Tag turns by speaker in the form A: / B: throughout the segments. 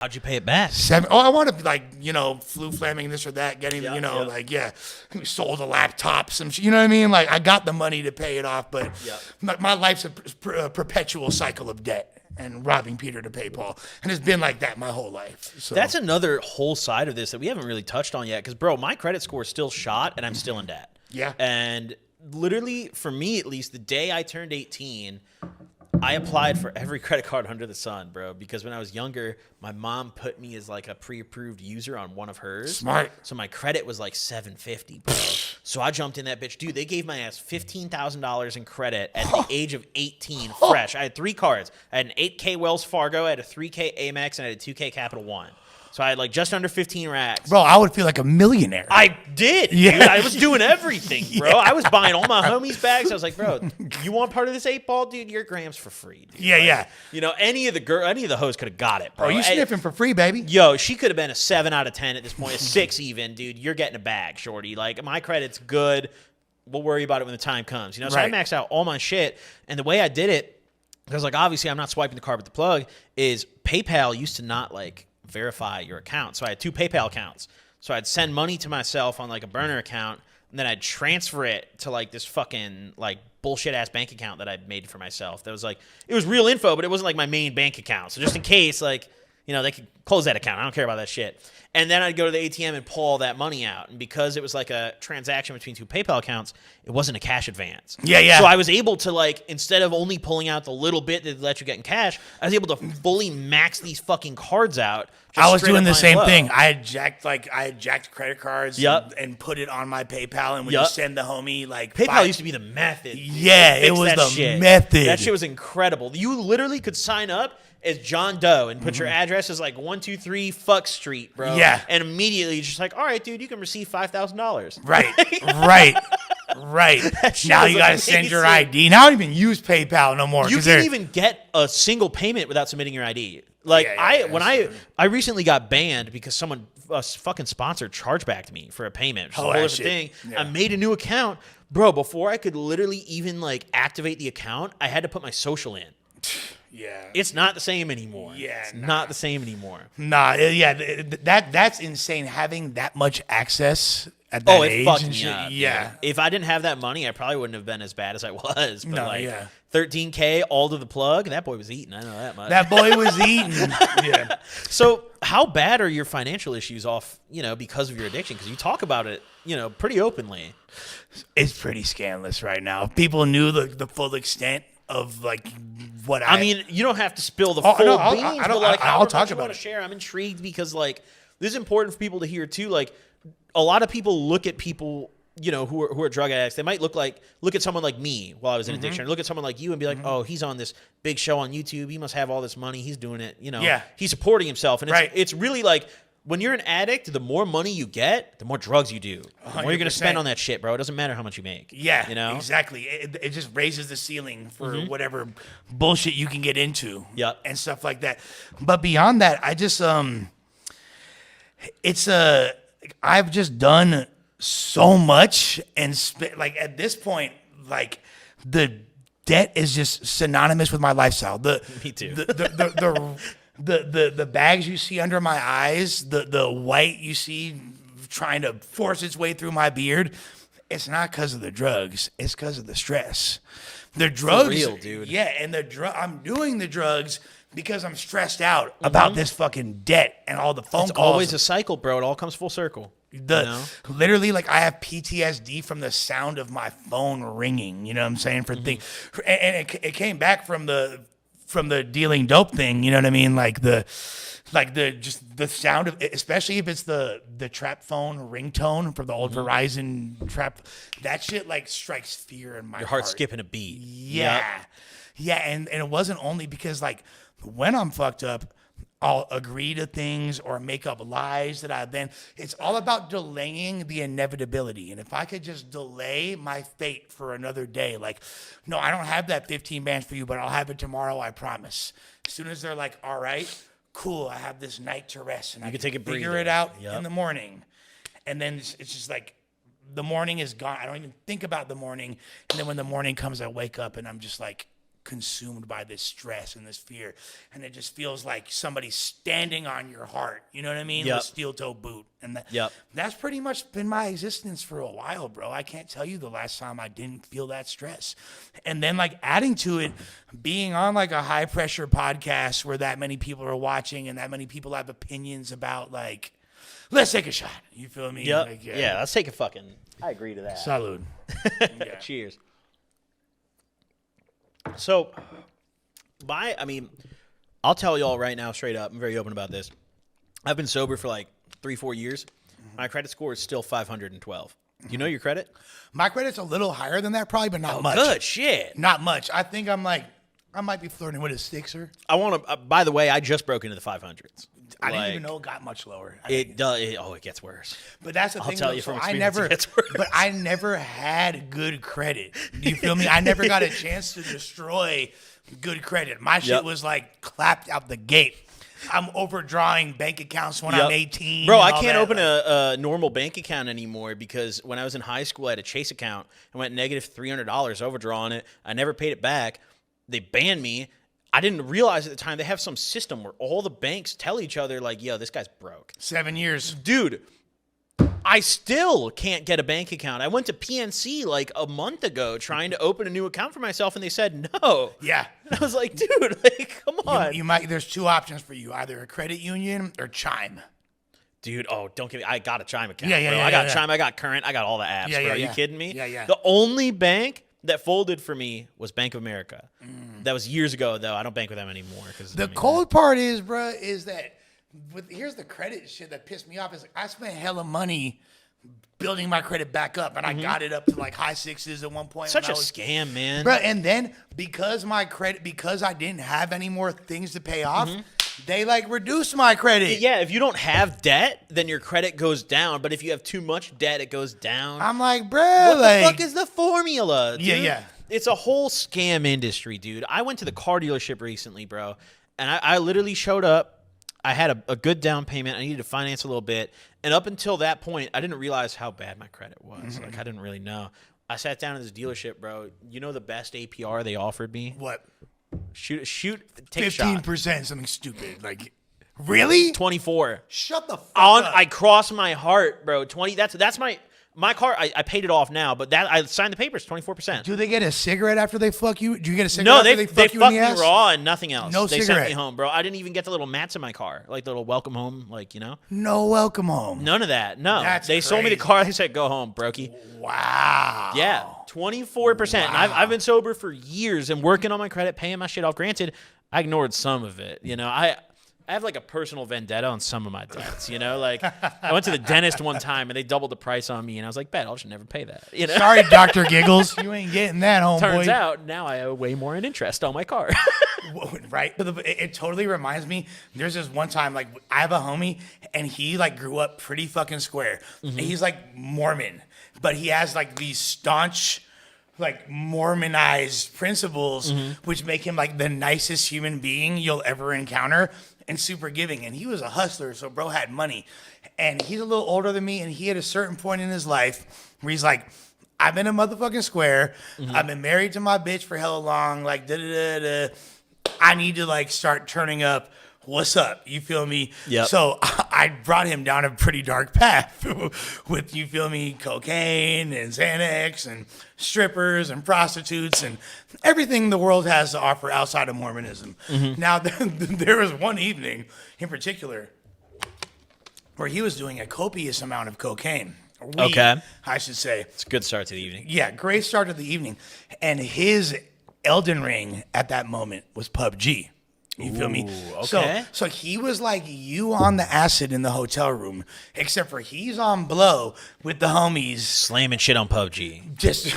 A: How'd you pay it back?
B: I wanted flu flaming this or that, getting we sold a laptop, some you know what I mean? Like I got the money to pay it off, but my life's a perpetual cycle of debt and robbing Peter to pay Paul, and it's been like that my whole life. So
A: that's another whole side of this that we haven't really touched on yet, because bro, my credit score is still shot and I'm still in debt.
B: Yeah.
A: And literally, for me at least, the day I turned 18, I applied for every credit card under the sun, bro, because when I was younger, my mom put me as like a pre-approved user on one of hers.
B: Smart.
A: So my credit was like 750, bro. So I jumped in that bitch. Dude, they gave my ass $15,000 in credit at the age of 18, fresh. I had 3 cards. I had an 8K Wells Fargo, I had a 3K Amex, and I had a 2K Capital One. So I had like just under 15 racks.
B: Bro, I would feel like a millionaire.
A: I did.
B: Yeah.
A: Dude. I was doing everything, bro. Yeah. I was buying all my homies' bags. I was like, bro, you want part of this 8-ball, dude? Your grams for free, dude.
B: Yeah,
A: like,
B: yeah.
A: You know, any of the hoes could have got it, bro.
B: Oh, you sniffing for free, baby.
A: Yo, she could have been a 7 out of 10 at this point, a 6 even, dude. You're getting a bag, shorty. Like, my credit's good. We'll worry about it when the time comes. You know, so
B: right.
A: I maxed out all my shit. And the way I did it, because like obviously I'm not swiping the card with the plug, is PayPal used to not like verify your account. So I had 2 PayPal accounts. So I'd send money to myself on like a burner account, and then I'd transfer it to like this fucking like bullshit ass bank account that I'd made for myself. That was like, it was real info, but it wasn't like my main bank account. So just in case, like, you know, they could close that account. I don't care about that shit. And then I'd go to the ATM and pull all that money out. And because it was like a transaction between 2 PayPal accounts, it wasn't a cash advance.
B: Yeah, yeah.
A: So I was able to, like, instead of only pulling out the little bit that let you get in cash, I was able to fully max these fucking cards out.
B: I was doing the same thing. I had jacked credit cards and put it on my PayPal, and would just send the homie like
A: PayPal used to be the method.
B: Yeah, it was the method.
A: That shit was incredible. You literally could sign up as John Doe and put your address as like 123 Fuck Street, bro.
B: Yeah.
A: And immediately you're just like, all right, dude, you can receive $5,000.
B: Right. Now you got to send your ID. Now I don't even use PayPal no more.
A: You can't even get a single payment without submitting your ID. Like I recently got banned because someone fucking sponsored chargebacked me for a payment. Which is a whole different thing. Yeah. I made a new account, bro. Before I could literally even like activate the account, I had to put my social in.
B: Yeah,
A: it's not the same anymore.
B: Yeah,
A: it's not the same anymore.
B: Nah, yeah, that's insane. Having that much access at that age,
A: fucked me up.
B: Yeah,
A: if I didn't have that money, I probably wouldn't have been as bad as I was. But
B: no,
A: 13K all to the plug. That boy was eating. I know that much.
B: That boy was eating. Yeah.
A: So, how bad are your financial issues off? You know, because of your addiction? Because you talk about it, you know, pretty openly.
B: It's pretty scandalous right now. If people knew the full extent of like what
A: I mean, you don't have to spill the full beans, but like
B: I'll talk about
A: you want to share. I'm intrigued because like this is important for people to hear too. Like a lot of people look at people, you know, who are drug addicts. They might look at someone like me while I was in addiction, or look at someone like you and be like, oh, he's on this big show on YouTube. He must have all this money. He's doing it. You know, he's supporting himself, and it's really like. When you're an addict, the more money you get, the more drugs you do. The more you're going to spend on that shit, bro. It doesn't matter how much you make.
B: Yeah,
A: you know?
B: Exactly. It just raises the ceiling for whatever bullshit you can get into and stuff like that. But beyond that, I just, I've just done so much and like at this point, like the debt is just synonymous with my lifestyle.
A: Me too.
B: The bags you see under my eyes, the white you see trying to force its way through my beard, it's not because of the drugs. It's because of the stress. The drugs,
A: for real, dude.
B: Yeah, and I'm doing the drugs because I'm stressed out about this fucking debt and all the phone calls.
A: It's always a cycle, bro. It all comes full circle.
B: Literally, like I have PTSD from the sound of my phone ringing. You know what I'm saying? And it came back from the dealing dope thing, you know what I mean? Like the sound of, especially if it's the trap phone ringtone from the old Verizon trap, that shit like strikes fear in my heart.
A: Your heart's skipping a beat.
B: Yeah. Yeah. And it wasn't only because like when I'm fucked up, I'll agree to things or make up lies it's all about delaying the inevitability. And if I could just delay my fate for another day, like, no, I don't have that 15 bands for you, but I'll have it tomorrow, I promise. As soon as they're like, all right, cool, I have this night to rest and I can figure it out in the morning. And then it's just like, the morning is gone. I don't even think about the morning. And then when the morning comes, I wake up and I'm just like consumed by this stress and this fear, and it just feels like somebody's standing on your heart. You know what I mean?
A: Yep.
B: With a steel toe boot, and
A: Yep.
B: that's pretty much been my existence for a while, bro. I can't tell you the last time I didn't feel that stress. And then like adding to it, being on like a high pressure podcast where that many people are watching and that many people have opinions about like, let's take a shot. You feel me?
A: Yep.
B: Like,
A: Yeah, let's take a fucking. I agree to that.
B: Salud. Yeah.
A: Cheers. So, I'll tell y'all right now, straight up. I'm very open about this. I've been sober for like 3-4 years. My credit score is still 512. Do you know your credit?
B: My credit's a little higher than that, probably, but not much.
A: Good shit.
B: Not much. I think I'm like, I might be flirting with a sixer.
A: I want to. By the way, I just broke into the 500s.
B: I didn't even know it got much lower.
A: It does. It gets worse.
B: But that's the thing.
A: tell
B: Though,
A: you
B: so
A: from
B: I
A: experience,
B: never.
A: it gets worse.
B: But I never had good credit. Do you feel me? I never got a chance to destroy good credit. My shit was like clapped out the gate. I'm overdrawing bank accounts when I'm 18.
A: Bro,
B: and
A: I
B: all
A: can't
B: that.
A: open a normal bank account anymore because when I was in high school, I had a Chase account. I went negative $300 overdrawing it. I never paid it back. They banned me. I didn't realize at the time they have some system where all the banks tell each other, like, yo, this guy's broke.
B: 7 years.
A: Dude, I still can't get a bank account. I went to PNC like a month ago trying to open a new account for myself, and they said no.
B: Yeah.
A: And I was like, dude, like, come on.
B: You might. There's two options for you: either a credit union or Chime.
A: Dude, don't give me. I got a Chime account.
B: Yeah,
A: bro.
B: yeah,
A: I got
B: yeah.
A: Chime. I got Current. I got all the apps,
B: Yeah,
A: bro.
B: yeah,
A: Are you
B: yeah.
A: kidding me?
B: Yeah, yeah.
A: The only bank that folded for me was Bank of America. That was years ago, though. I don't bank with them anymore.
B: The cold part is, bruh, is that here's the credit shit that pissed me off. Is like I spent hella money building my credit back up, and I got it up to like high sixes at one point.
A: Such a scam, man.
B: Bruh, and then because I didn't have any more things to pay off, they like reduced my credit.
A: Yeah, if you don't have debt, then your credit goes down. But if you have too much debt, it goes down.
B: I'm like, bruh,
A: What the fuck is the formula, dude?
B: Yeah, yeah.
A: It's a whole scam industry, dude. I went to the car dealership recently, bro, and I literally showed up. I had a good down payment. I needed to finance a little bit. And up until that point, I didn't realize how bad my credit was. Like, I didn't really know. I sat down at this dealership, bro. You know the best APR they offered me?
B: What?
A: Take a shot.
B: 15%, something stupid. Like, really?
A: 24.
B: Shut the fuck up.
A: I crossed my heart, bro. 20. That's my car. I paid it off now, but I signed the papers. 24%.
B: Do they get a cigarette after they fuck you? Do you get a cigarette
A: No,
B: after
A: they
B: fuck you in
A: fucked
B: the
A: me
B: ass?
A: raw and nothing else.
B: No
A: they sent
B: cigarette.
A: me home, bro. I didn't even get the little mats in my car, like the little welcome home, like, you know.
B: No welcome home.
A: None of that. No,
B: That's
A: they sold me the
B: crazy.
A: car. They said, "Go home, brokey."
B: Wow.
A: Yeah, 24%. And I've been sober for years and working on my credit, paying my shit off. Granted, I ignored some of it. You know, I have like a personal vendetta on some of my debts. You know, like I went to the dentist one time and they doubled the price on me, and I was like, "Bet I'll just never pay that." You know.
B: Sorry, Dr. Giggles. You ain't getting that, homeboy.
A: Turns out now I owe way more in interest on my car.
B: Right? But it totally reminds me. There's this one time, like, I have a homie, and he, like, grew up pretty fucking square. And he's, like, Mormon. But he has, like, these staunch, like, Mormonized principles, which make him, like, the nicest human being you'll ever encounter and super giving. And he was a hustler, so bro had money. And he's a little older than me, and he had a certain point in his life where he's like, I've been a motherfucking square. I've been married to my bitch for hella long. Like, da-da-da-da. I need to, like, start turning up. What's up? You feel me?
A: Yep.
B: So I brought him down a pretty dark path with, you feel me, cocaine and Xanax and strippers and prostitutes and everything the world has to offer outside of Mormonism. Now, there was one evening in particular where he was doing a copious amount of cocaine. Weed,
A: Okay.
B: I should say.
A: It's a good start to the evening.
B: Yeah, great start to the evening. And his Elden Ring at that moment was PUBG. You feel me?
A: Okay.
B: So he was like you on the acid in the hotel room, except for he's on blow with the homies.
A: Slamming shit on PUBG.
B: Just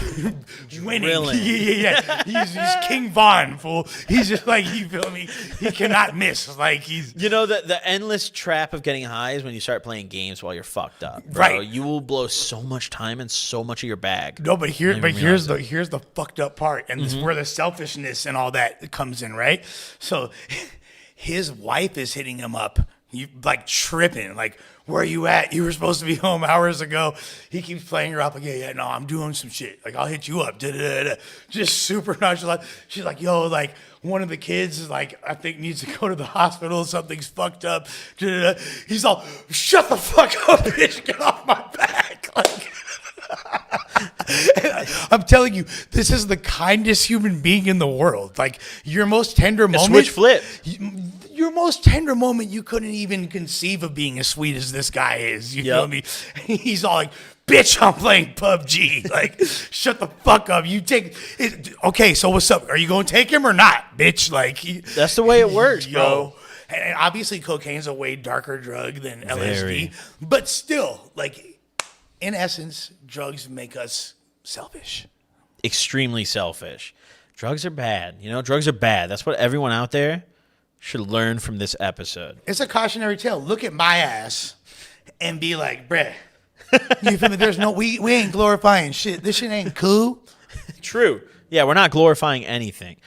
B: winning.
A: Drilling.
B: Yeah. He's King Von, fool. He's just like, you feel me? He cannot miss. Like, he's...
A: You know, the endless trap of getting high is when you start playing games while you're fucked up. Bro.
B: Right.
A: You will blow so much time and so much of your bag.
B: No, but here's
A: realize
B: the fucked up part, and this is where the selfishness and all that comes in, right? So his wife is hitting him up, You like tripping. Like, where are you at? You were supposed to be home hours ago. He keeps playing her up like, yeah, no, I'm doing some shit. Like, I'll hit you up. Da-da-da-da. Just super nonchalant. She's like, yo, like, one of the kids is like, I think needs to go to the hospital. Something's fucked up. Da-da-da. He's all, shut the fuck up, bitch. Get off my back. Like, I'm telling you, this is the kindest human being in the world. Like, your most tender moment.
A: Switch flip.
B: Your most tender moment, you couldn't even conceive of being as sweet as this guy is. You feel me? He's all like, bitch, I'm playing PUBG. Like, shut the fuck up. You take it. Okay, so what's up? Are you going to take him or not, bitch? Like,
A: that's the way it works, bro.
B: And obviously, cocaine's a way darker drug than LSD.
A: Very.
B: But still, like, in essence, drugs make us selfish.
A: Extremely selfish. Drugs are bad. You know, drugs are bad. That's what everyone out there should learn from this episode.
B: It's a cautionary tale. Look at my ass and be like, bruh, you feel me? There's no, we ain't glorifying shit. This shit ain't cool.
A: True. Yeah, we're not glorifying anything.